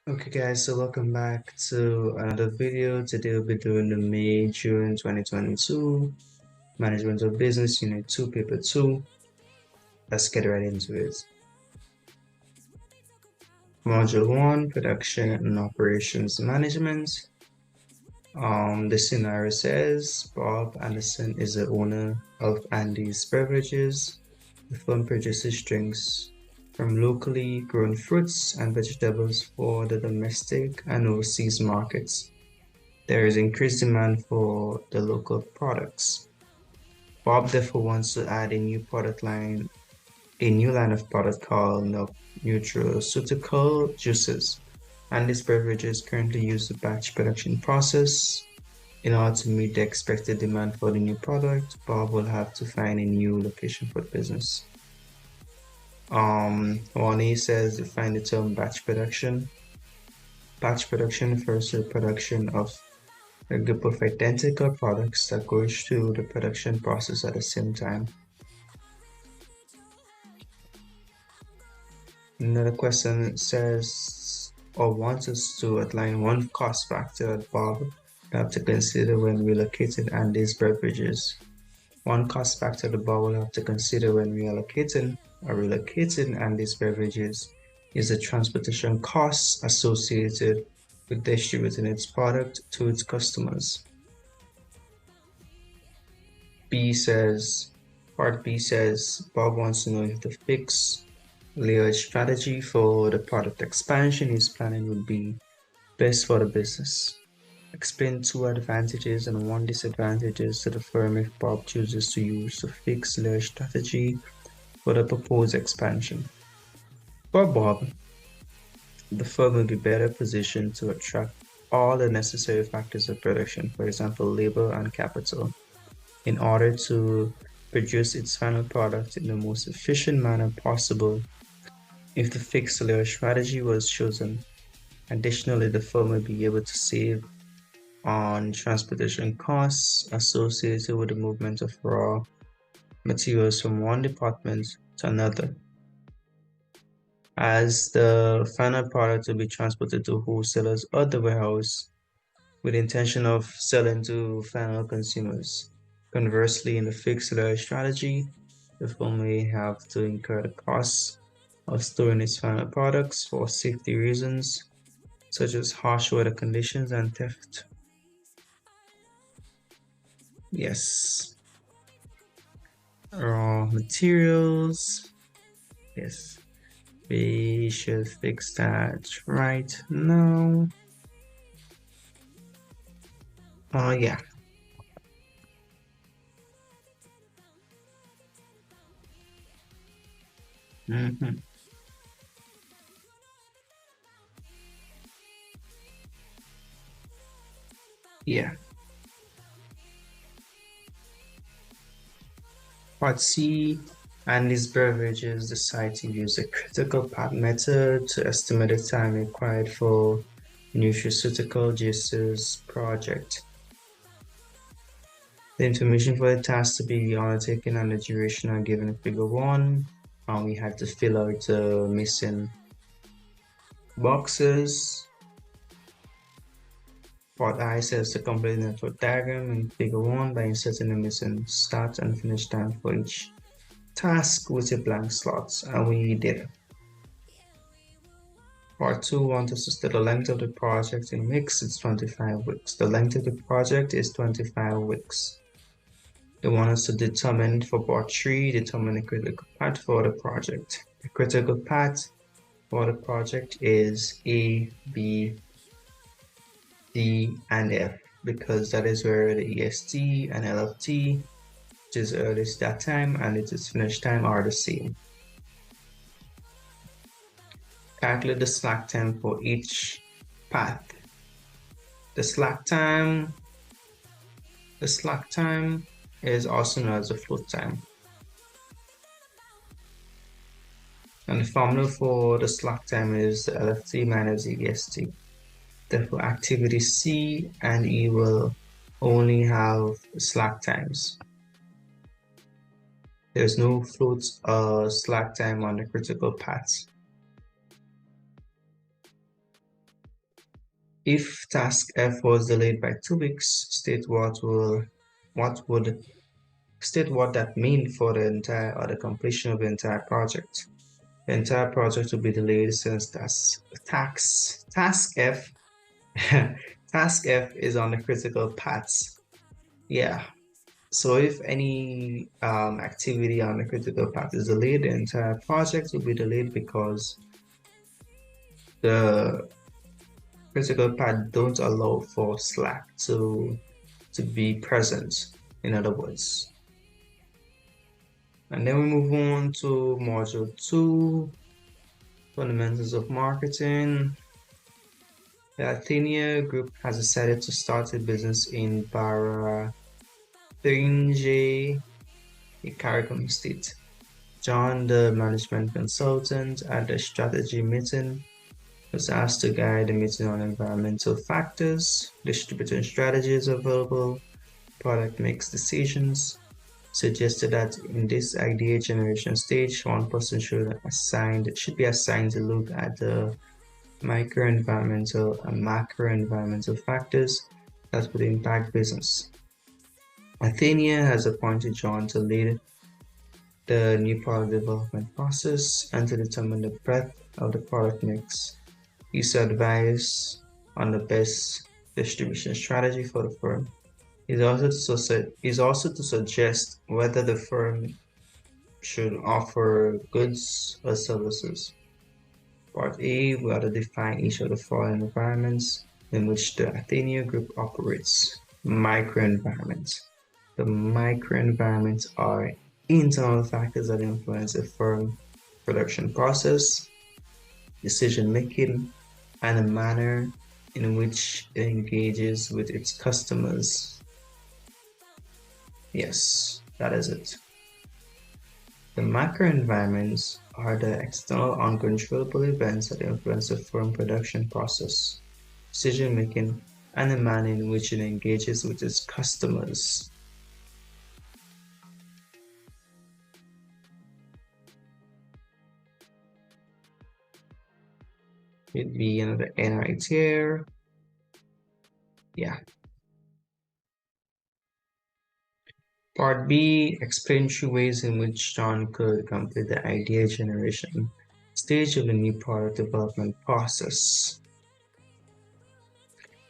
Okay guys, so welcome back to another video. Today we'll be doing the May-June 2022 Management of Business Unit 2 Paper 2. Let's get right into it. Module 1, Production and Operations Management. The scenario says Bob Anderson is the owner of Andy's Beverages. The firm produces drinks from locally grown fruits and vegetables for the domestic and overseas markets. There is increased demand for the local products. Bob therefore wants to add a new line of product called nutraceutical juices. And this beverage is currently used the batch production process. In order to meet the expected demand for the new product, Bob will have to find a new location for the business. 1A says define the term batch production. Batch production refers to the production of a group of identical products that goes through the production process at the same time. Another question says or wants us to outline one cost factor that Bob will have to consider when relocating Andy's beverages. One cost factor that Bob will have to consider when relocating Andy's beverages is the transportation costs associated with distributing its product to its customers. Part B says, Bob wants to know if the fixed layered strategy for the product expansion he's planning would be best for the business. Explain two advantages and one disadvantages to the firm if Bob chooses to use the fixed layer strategy for the proposed expansion. For Bob, the firm will be better positioned to attract all the necessary factors of production, for example, labor and capital, in order to produce its final product in the most efficient manner possible if the fixed layer strategy was chosen. Additionally, the firm will be able to save on transportation costs associated with the movement of raw materials from one department to another, as the final product will be transported to wholesalers or the warehouse with the intention of selling to final consumers. Conversely, in the fixed layer strategy, the firm may have to incur the costs of storing its final products for safety reasons, such as harsh weather conditions and theft. Yes. Raw materials. Yes. We should fix that right now. Yeah. Yeah. Part C, Andy's Beverages decide to use a critical path method to estimate the time required for nutraceutical juices project. The information for the task to be undertaken and the duration are given in figure 1. We have to fill out the missing boxes. Part I says to complete the network diagram in figure 1 by inserting the missing start and finish time for each task with a blank slots, and we did it. Part 2 wants us to state the length of the project in weeks. It's 25 weeks. The length of the project is 25 weeks. They want us to determine for part 3, determine the critical path for the project. The critical path for the project is A, B, D, and F, because that is where the EST and LFT, which is early start time and its finish time, are the same. Calculate the slack time for each path. The slack time is also known as the float time. And the formula for the slack time is the LFT minus the EST. Therefore, activity C and E will only have slack times. There's no float slack time on the critical paths. If task F was delayed by 2 weeks, what would state what that mean for the entire or the completion of the entire project. The entire project will be delayed since task F task F is on the critical paths. Yeah. So if any activity on the critical path is delayed, the entire project will be delayed because the critical path don't allow for slack to be present, in other words. And then we move on to module 2, fundamentals of marketing. The Athenia Group has decided to start a business in Barra Tringe, Karakum State. John, the management consultant at the strategy meeting, was asked to guide the meeting on environmental factors, distribution strategies available, product mix decisions, suggested that in this idea generation stage, one person should be assigned to look at the microenvironmental and macroenvironmental factors that would impact business. Athenia has appointed John to lead the new product development process and to determine the breadth of the product mix. He's advice on the best distribution strategy for the firm. He's also to suggest whether the firm should offer goods or services. Part A, we are to define each of the following environments in which the Athenia Group operates. Microenvironments. The microenvironments are internal factors that influence a firm production process, decision making, and the manner in which it engages with its customers. Yes, that is it. The macroenvironments are the external uncontrollable events that influence the firm production process, decision making, and the manner in which it engages with its customers. It'd be another N right here. Yeah. Part B, explain 3 ways in which John could complete the idea generation stage of the new product development process.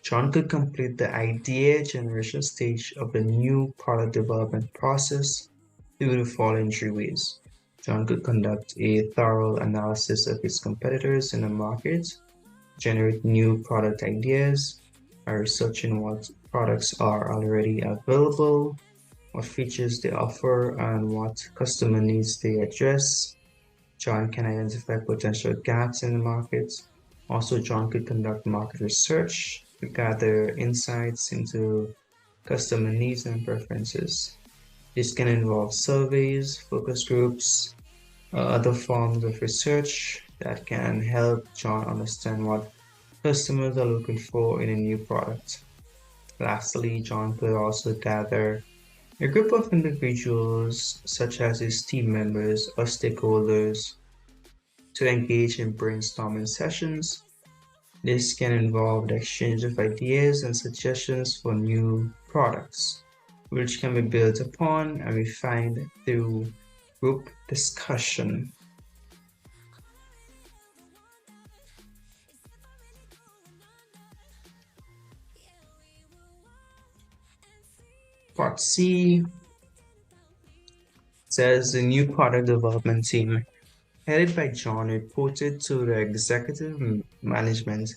John could complete the idea generation stage of the new product development process through the following 3 ways. John could conduct a thorough analysis of his competitors in the market, generate new product ideas by researching what products are already available, what features they offer, and what customer needs they address. John can identify potential gaps in the market. Also, John could conduct market research to gather insights into customer needs and preferences. This can involve surveys, focus groups, other forms of research that can help John understand what customers are looking for in a new product. Lastly, John could also gather a group of individuals, such as his team members or stakeholders, to engage in brainstorming sessions. This can involve the exchange of ideas and suggestions for new products, which can be built upon and refined through group discussion. Part C says the new product development team, headed by John, reported to the executive management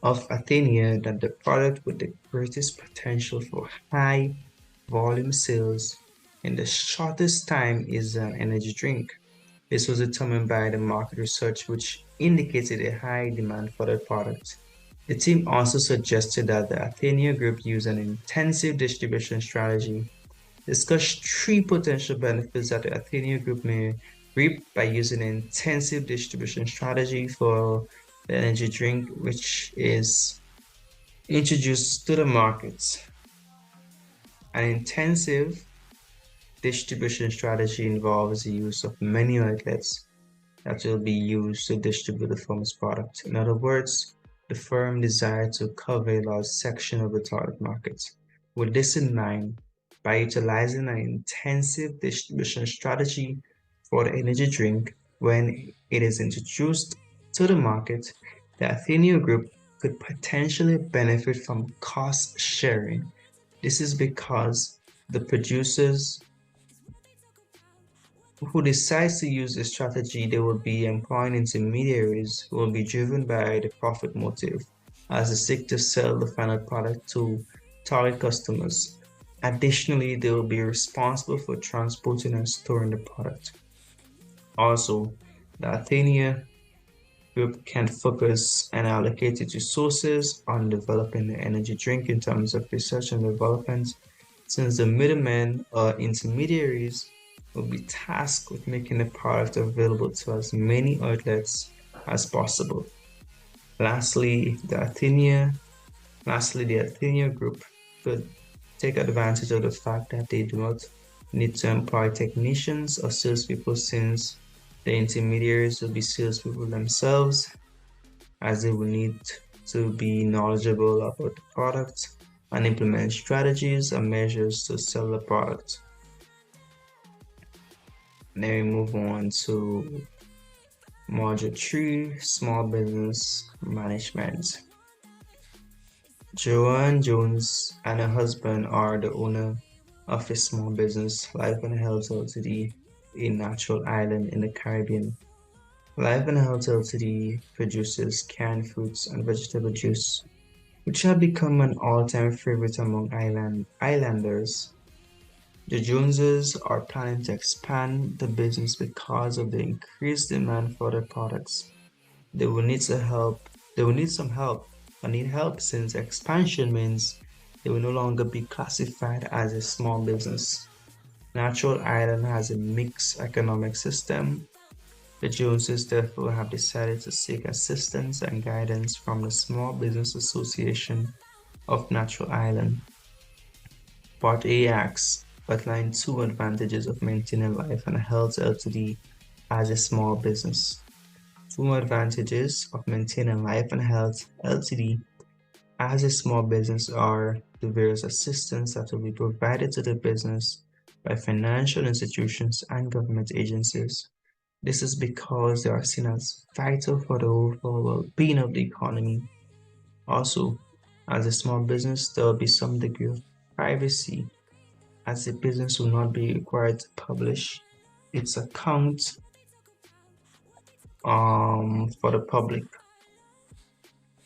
of Athenia that the product with the greatest potential for high volume sales in the shortest time is an energy drink. This was determined by the market research, which indicated a high demand for the product. The team also suggested that the Athenia Group use an intensive distribution strategy, discussed 3 potential benefits that the Athenia Group may reap by using an intensive distribution strategy for the energy drink, which is introduced to the market. An intensive distribution strategy involves the use of many outlets that will be used to distribute the firm's product. In other words, the firm desired to cover a large section of the target market. With this in mind, by utilizing an intensive distribution strategy for the energy drink when it is introduced to the market, the Athenia Group could potentially benefit from cost sharing. This is because the producers who decides to use this strategy, they will be employing intermediaries who will be driven by the profit motive as they seek to sell the final product to target customers. Additionally, they will be responsible for transporting and storing the product. Also, the Athenia group can focus and allocate its resources on developing the energy drink in terms of research and development, since the middlemen or intermediaries will be tasked with making the product available to as many outlets as possible. Lastly, the Athenia group could take advantage of the fact that they do not need to employ technicians or salespeople, since the intermediaries will be salespeople themselves, as they will need to be knowledgeable about the product and implement strategies and measures to sell the product. Then we move on to Module 3, Small Business Management. Joanne Jones and her husband are the owner of a small business, Life and Health Ltd, in Natural Island in the Caribbean. Life and Health Ltd produces canned fruits and vegetable juice, which have become an all-time favorite among islanders. The Joneses are planning to expand the business because of the increased demand for their products. They will need some help since expansion means they will no longer be classified as a small business. Natural Island has a mixed economic system. The Joneses therefore have decided to seek assistance and guidance from the Small Business Association of Natural Island. Part A asks, outline 2 advantages of maintaining Life and Health Ltd as a small business. 2 advantages of maintaining Life and Health Ltd as a small business are the various assistance that will be provided to the business by financial institutions and government agencies. This is because they are seen as vital for the overall well-being of the economy. Also, as a small business, there will be some degree of privacy, as the business will not be required to publish its account for the public.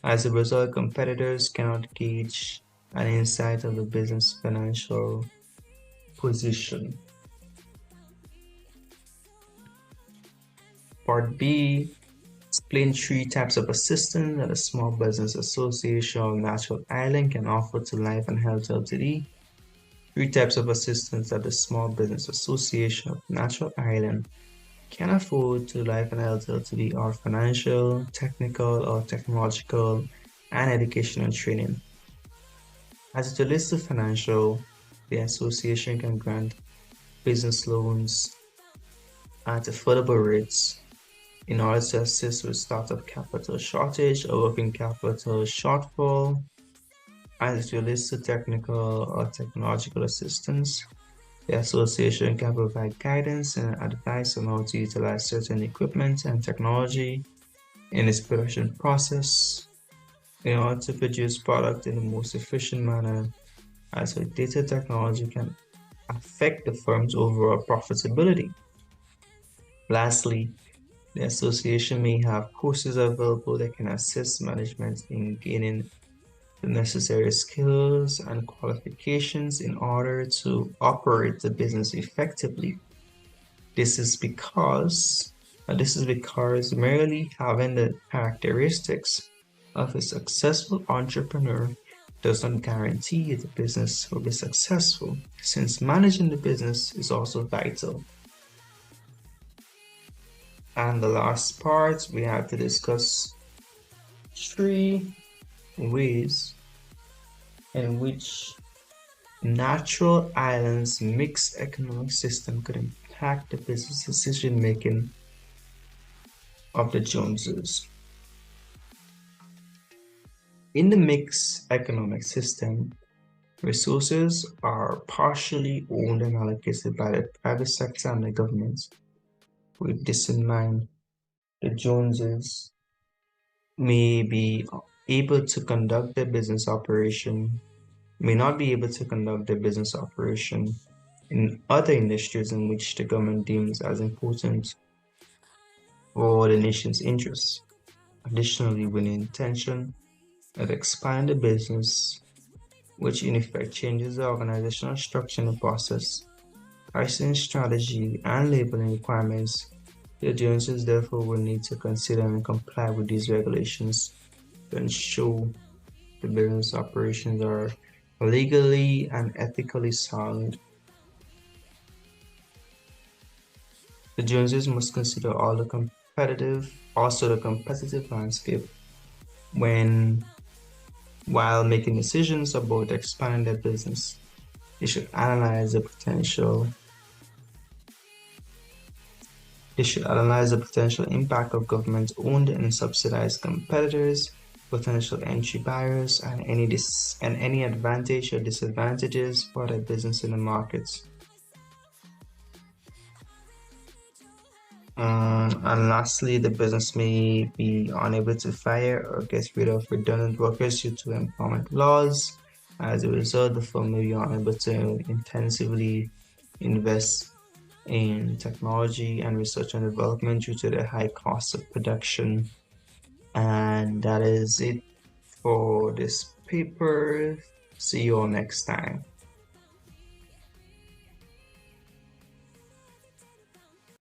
As a result, competitors cannot gauge an insight of the business financial position. Part B, explain 3 types of assistance that a Small Business Association of Natural Island can offer to Life and Health Ltd. 3 types of assistance that the Small Business Association of Natural Island can afford to Life and Health Ltd are financial, technical or technological, and educational training. As it relates to financial, the association can grant business loans at affordable rates in order to assist with startup capital shortage or working capital shortfall. As it relates to technical or technological assistance, the association can provide guidance and advice on how to utilize certain equipment and technology in its production process in order to produce product in the most efficient manner, as outdated technology can affect the firm's overall profitability. Lastly, the association may have courses available that can assist management in gaining the necessary skills and qualifications in order to operate the business effectively. This is because merely having the characteristics of a successful entrepreneur does not guarantee the business will be successful, since managing the business is also vital. And the last part, we have to discuss 3 ways in which Natural Island's mixed economic system could impact the business decision making of the Joneses. In the mixed economic system, resources are partially owned and allocated by the private sector and the government. With this in mind, the Joneses may be able to conduct their business operation, may not be able to conduct their business operation in other industries in which the government deems as important for the nation's interests. Additionally, with the intention of expanding the business, which in effect changes the organizational structure and process, pricing strategy, and labeling requirements, the Joneses therefore will need to consider and comply with these regulations to ensure the business operations are legally and ethically sound. The Joneses must consider also the competitive landscape when while making decisions about expanding their business. They should analyze the potential They should analyze the potential impact of government-owned and subsidized competitors, potential entry barriers, and any advantage or disadvantages for their business in the markets. And lastly, the business may be unable to fire or get rid of redundant workers due to employment laws. As a result, the firm may be unable to intensively invest in technology and research and development due to the high cost of production. And that is it for this paper. See you all next time.